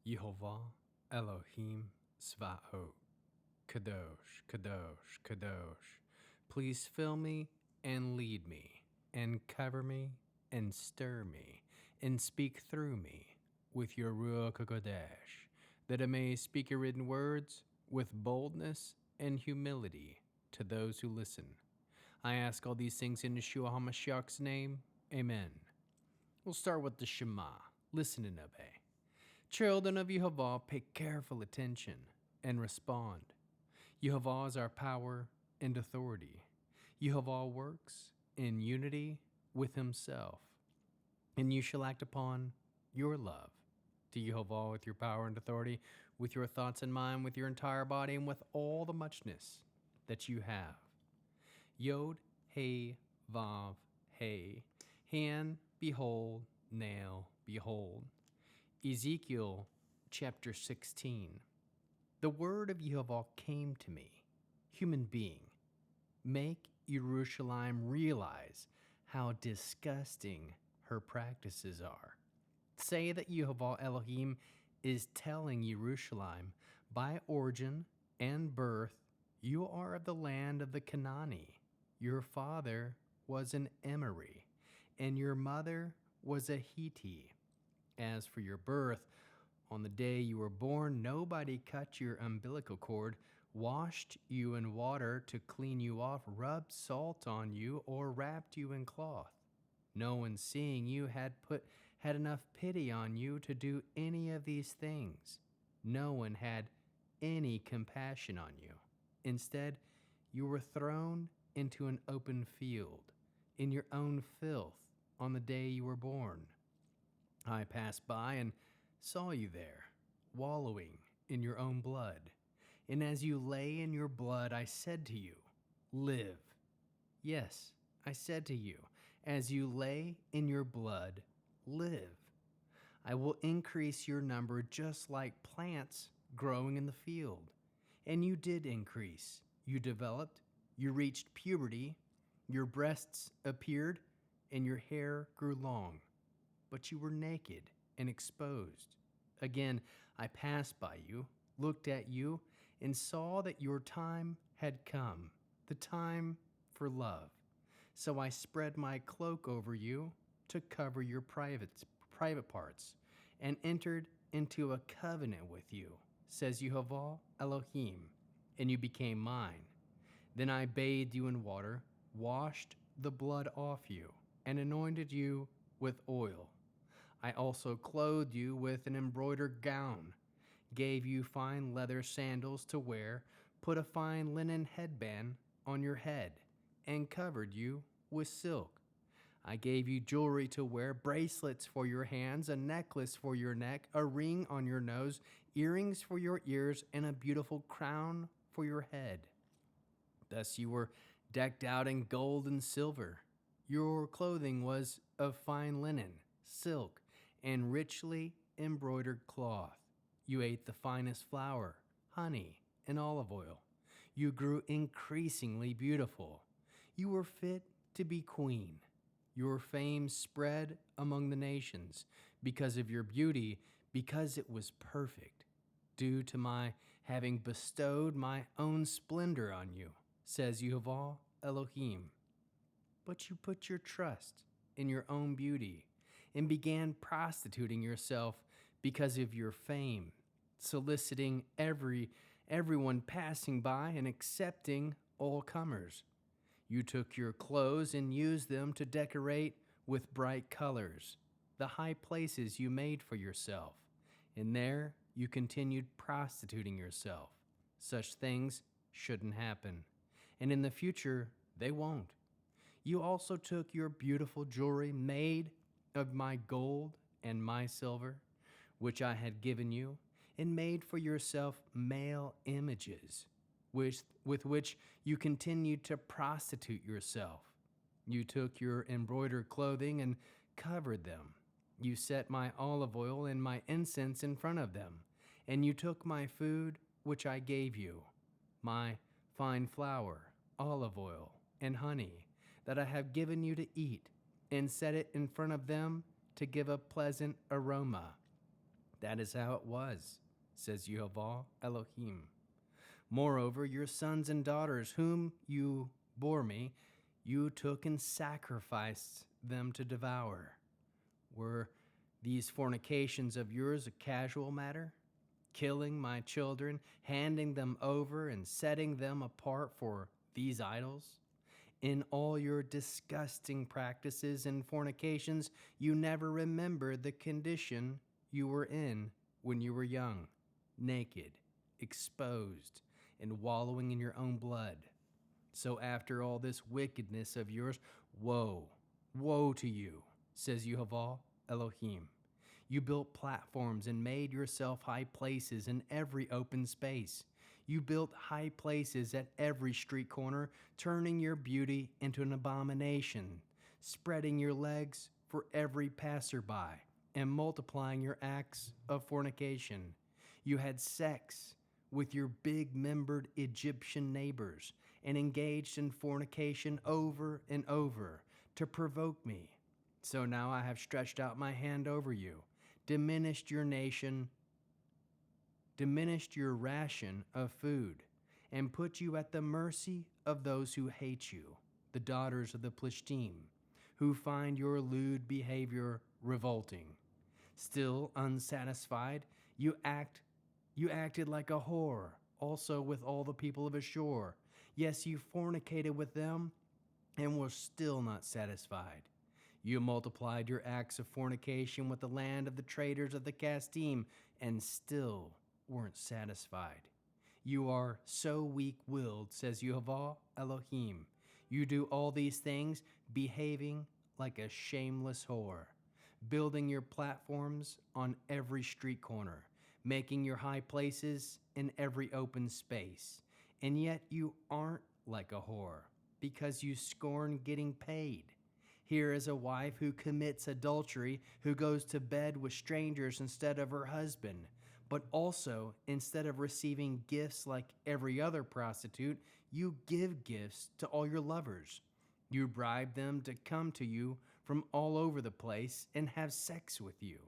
Yehovah Elohim Svaot. Kadosh, Kadosh, Kadosh. Please fill me and lead me, and cover me, and stir me, and speak through me with your Ruach HaKodesh, that I may speak your written words with boldness and humility to those who listen. I ask all these things in Yeshua HaMashiach's name. Amen. We'll start with the Shema. Listen and obey. Children of Yehovah, pay careful attention and respond. Yehovah is our power and authority. Yehovah works in unity with himself, and you shall act upon your love to Yehovah with your power and authority, with your thoughts and mind, with your entire body, and with all the muchness that you have. Yod, He, Vav, He, hand, behold, nail, behold. Ezekiel chapter 16. The word of Yehovah came to me, human being, make Jerusalem realize how disgusting her practices are. Say that Yehovah Elohim is telling Jerusalem, by origin and birth, you are of the land of the Canaani. Your father was an Emori, and your mother was a Hittite. As for your birth, on the day you were born, nobody cut your umbilical cord, washed you in water to clean you off, rubbed salt on you, or wrapped you in cloth. No one seeing you had enough pity on you to do any of these things. No one had any compassion on you. Instead, you were thrown into an open field, in your own filth, on the day you were born. I passed by and saw you there, wallowing in your own blood. And as you lay in your blood, I said to you, live. Yes, I said to you, as you lay in your blood, live. I will increase your number just like plants growing in the field. And you did increase. You developed. You reached puberty. Your breasts appeared, and your hair grew long. But you were naked and exposed. Again, I passed by you, looked at you, and saw that your time had come, the time for love. So I spread my cloak over you to cover your private parts, and entered into a covenant with you, says Yehovah Elohim, and you became mine. Then I bathed you in water, washed the blood off you, and anointed you with oil. I also clothed you with an embroidered gown, gave you fine leather sandals to wear, put a fine linen headband on your head, and covered you with silk. I gave you jewelry to wear, bracelets for your hands, a necklace for your neck, a ring on your nose, earrings for your ears, and a beautiful crown for your head. Thus you were decked out in gold and silver. Your clothing was of fine linen, silk, and richly embroidered cloth. You ate the finest flour, honey, and olive oil. You grew increasingly beautiful. You were fit to be queen. Your fame spread among the nations because of your beauty, because it was perfect, due to my having bestowed my own splendor on you, says Yehovah Elohim. But you put your trust in your own beauty and began prostituting yourself because of your fame, soliciting everyone passing by and accepting all comers. You took your clothes and used them to decorate with bright colors the high places you made for yourself, and there you continued prostituting yourself. Such things shouldn't happen, and in the future they won't. You also took your beautiful jewelry made of my gold and my silver, which I had given you, and made for yourself male images, with which you continued to prostitute yourself. You took your embroidered clothing and covered them. You set my olive oil and my incense in front of them, and you took my food which I gave you, my fine flour, olive oil, and honey, that I have given you to eat, and set it in front of them to give a pleasant aroma. That is how it was, says Yehovah Elohim. Moreover, your sons and daughters, whom you bore me, you took and sacrificed them to devour. Were these fornications of yours a casual matter? Killing my children, handing them over, and setting them apart for these idols? In all your disgusting practices and fornications, you never remembered the condition you were in when you were young, naked, exposed, and wallowing in your own blood. So after all this wickedness of yours, woe, woe to you, says Yehovah Elohim. You built platforms and made yourself high places in every open space. You built high places at every street corner, turning your beauty into an abomination, spreading your legs for every passerby, and multiplying your acts of fornication. You had sex with your big-membered Egyptian neighbors and engaged in fornication over and over to provoke me. So now I have stretched out my hand over you, diminished your nation, diminished your ration of food, and put you at the mercy of those who hate you, the daughters of the Plishtim, who find your lewd behavior revolting. Still unsatisfied, you acted like a whore, also with all the people of Ashur. Yes, you fornicated with them and were still not satisfied. You multiplied your acts of fornication with the land of the traders of the Casdim and still weren't satisfied. You are so weak-willed, says Yehovah Elohim. You do all these things, behaving like a shameless whore, building your platforms on every street corner, making your high places in every open space. And yet you aren't like a whore, because you scorn getting paid. Here is a wife who commits adultery, who goes to bed with strangers instead of her husband. But also, instead of receiving gifts like every other prostitute, you give gifts to all your lovers. You bribe them to come to you from all over the place and have sex with you.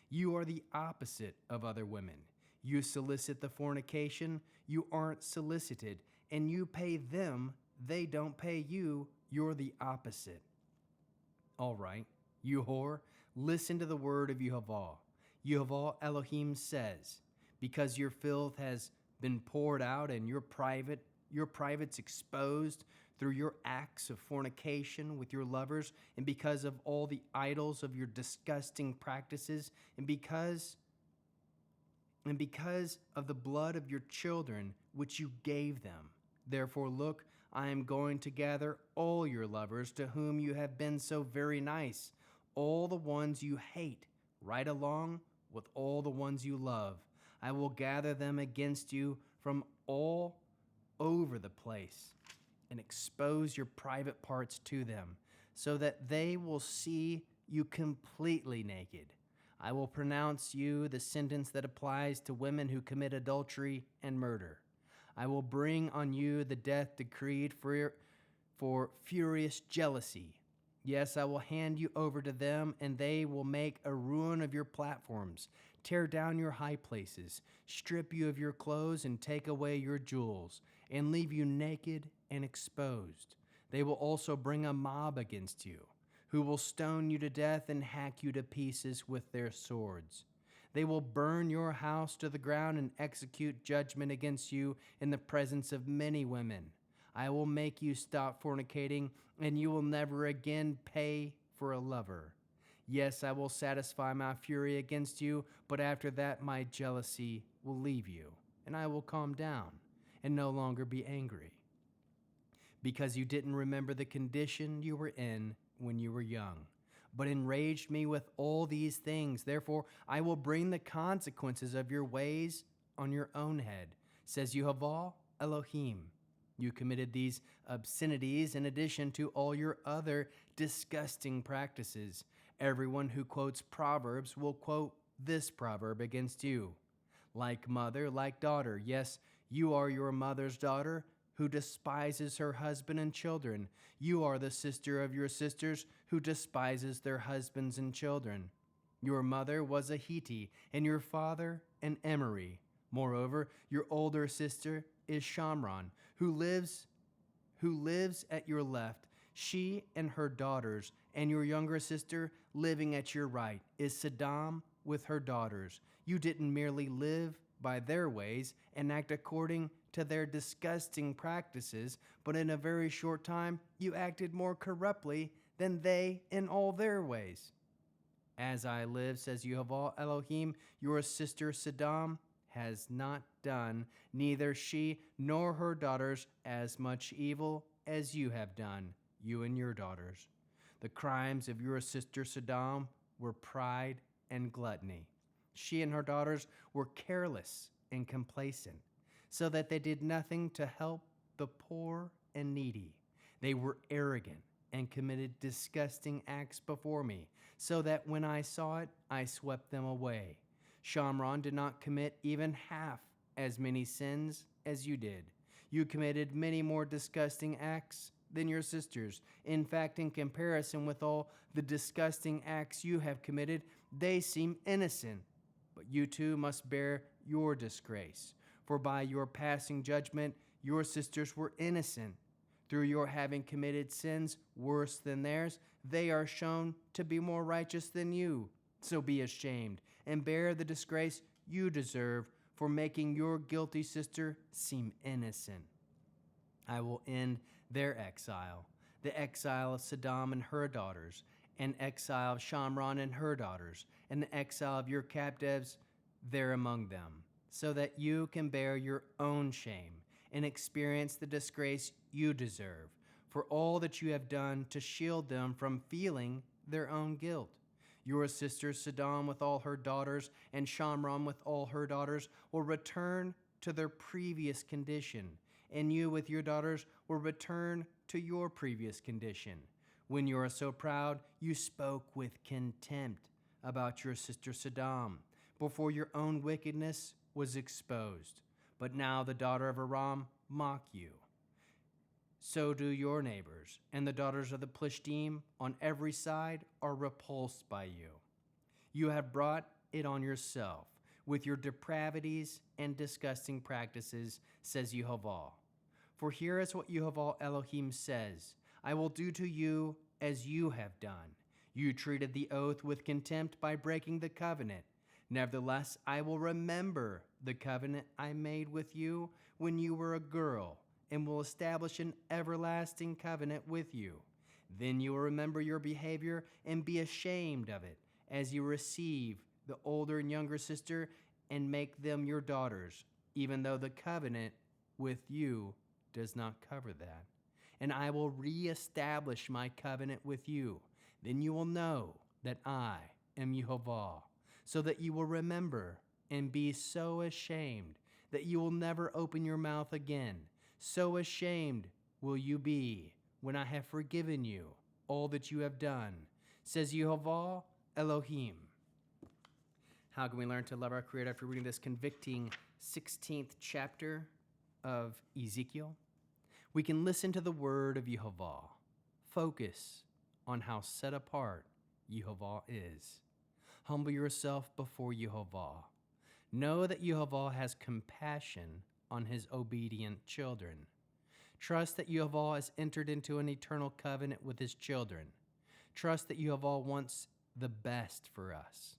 You are the opposite of other women. You solicit the fornication, you aren't solicited, and you pay them, they don't pay you, you're the opposite. All right, you whore, listen to the word of Yehovah. Yehovah Elohim says, because your filth has been poured out and your privates exposed through your acts of fornication with your lovers, and because of all the idols of your disgusting practices, and because of the blood of your children which you gave them. Therefore, look, I am going to gather all your lovers to whom you have been so very nice, all the ones you hate, right along with all the ones you love. I will gather them against you from all over the place and expose your private parts to them, so that they will see you completely naked. I will pronounce you the sentence that applies to women who commit adultery and murder. I will bring on you the death decreed for furious jealousy. Yes, I will hand you over to them, and they will make a ruin of your platforms, tear down your high places, strip you of your clothes, and take away your jewels, and leave you naked and exposed. They will also bring a mob against you, who will stone you to death and hack you to pieces with their swords. They will burn your house to the ground and execute judgment against you in the presence of many women. I will make you stop fornicating, and you will never again pay for a lover. Yes, I will satisfy my fury against you, but after that my jealousy will leave you, and I will calm down and no longer be angry. Because you didn't remember the condition you were in when you were young, but enraged me with all these things. Therefore, I will bring the consequences of your ways on your own head, says Yehovah Elohim. You committed these obscenities in addition to all your other disgusting practices. Everyone who quotes Proverbs will quote this proverb against you. Like mother, like daughter. Yes, you are your mother's daughter, who despises her husband and children. You are the sister of your sisters, who despises their husbands and children. Your mother was a Hittite, and your father an Emory. Moreover, your older sister is Shamron, who lives at your left. She and her daughters, and your younger sister living at your right, is Saddam with her daughters. You didn't merely live by their ways and act according to their disgusting practices, but in a very short time you acted more corruptly than they in all their ways. As I live, says Yehovah Elohim, your sister Saddam has not done, neither she nor her daughters, as much evil as you have done, you and your daughters. The crimes of your sister Saddam were pride and gluttony. She and her daughters were careless and complacent, so that they did nothing to help the poor and needy. They were arrogant and committed disgusting acts before me, so that when I saw it, I swept them away. Shamron did not commit even half as many sins as you did. You committed many more disgusting acts than your sisters. In fact, in comparison with all the disgusting acts you have committed, they seem innocent. But you too must bear your disgrace, for by your passing judgment, your sisters were innocent. Through your having committed sins worse than theirs, they are shown to be more righteous than you. So be ashamed and bear the disgrace you deserve for making your guilty sister seem innocent. I will end their exile, the exile of Saddam and her daughters, and exile of Shamron and her daughters, and the exile of your captives there among them, so that you can bear your own shame and experience the disgrace you deserve for all that you have done to shield them from feeling their own guilt. Your sister Saddam with all her daughters and Shamron with all her daughters will return to their previous condition, and you with your daughters will return to your previous condition. When you are so proud, you spoke with contempt about your sister Saddam before your own wickedness was exposed. But now the daughter of Aram mock you. So do your neighbors, and the daughters of the Plishtim on every side are repulsed by you. You have brought it on yourself with your depravities and disgusting practices, says Yehovah. For here is what Yehovah Elohim says, I will do to you as you have done. You treated the oath with contempt by breaking the covenant. Nevertheless, I will remember the covenant I made with you when you were a girl, and will establish an everlasting covenant with you. Then you will remember your behavior and be ashamed of it, as you receive the older and younger sister and make them your daughters, even though the covenant with you does not cover that. And I will reestablish my covenant with you. Then you will know that I am Yehovah, so that you will remember and be so ashamed that you will never open your mouth again. So ashamed will you be when I have forgiven you all that you have done, says Yehovah Elohim. How can we learn to love our Creator after reading this convicting 16th chapter of Ezekiel? We can listen to the word of Yehovah. Focus on how set apart Yehovah is. Humble yourself before Yehovah. Know that Yehovah has compassion on his obedient children. Trust that Yehovah has entered into an eternal covenant with his children. Trust that Yehovah wants the best for us.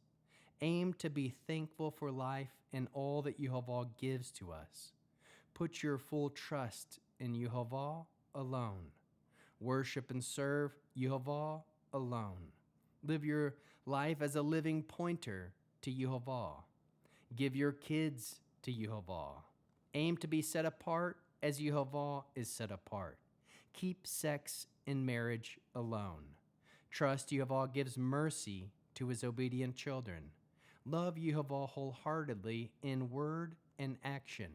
Aim to be thankful for life and all that Yehovah gives to us. Put your full trust in Yehovah alone. Worship and serve Yehovah alone. Live your life as a living pointer to Yehovah. Give your kids to Yehovah. Aim to be set apart as Yehovah is set apart. Keep sex and marriage alone. Trust Yehovah gives mercy to his obedient children. Love Yehovah wholeheartedly in word and action.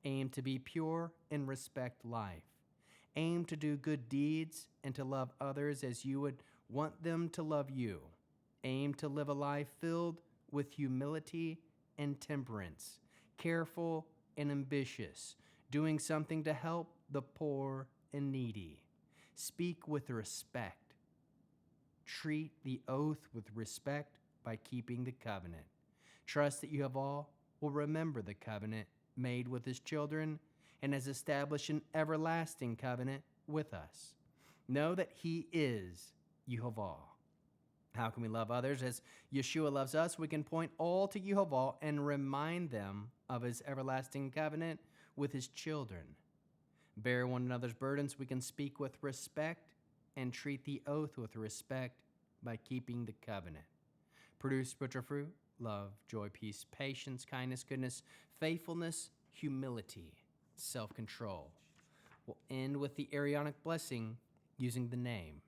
Aim to be pure and respect life. Aim to do good deeds and to love others as you would want them to love you. Aim to live a life filled with humility and temperance, careful and ambitious, doing something to help the poor and needy. Speak with respect. Treat the oath with respect by keeping the covenant. Trust that Yehovah will remember the covenant made with his children and has established an everlasting covenant with us. Know that he is Yehovah. How can we love others? As Yeshua loves us, we can point all to Yehovah and remind them of his everlasting covenant with his children. Bear one another's burdens, we can speak with respect and treat the oath with respect by keeping the covenant. Produce spiritual fruit, love, joy, peace, patience, kindness, goodness, faithfulness, humility, self-control. We'll end with the Aaronic blessing using the name.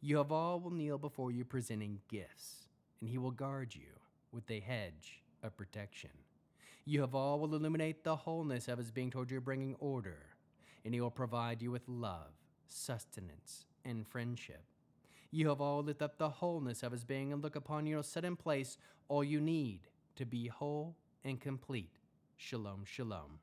Yehovah will kneel before you presenting gifts, and he will guard you with a hedge of protection. Yehovah will illuminate the wholeness of his being toward you, bringing order, and he will provide you with love, sustenance, and friendship. Yehovah will lift up the wholeness of his being and look upon you and set in place all you need to be whole and complete. Shalom, shalom.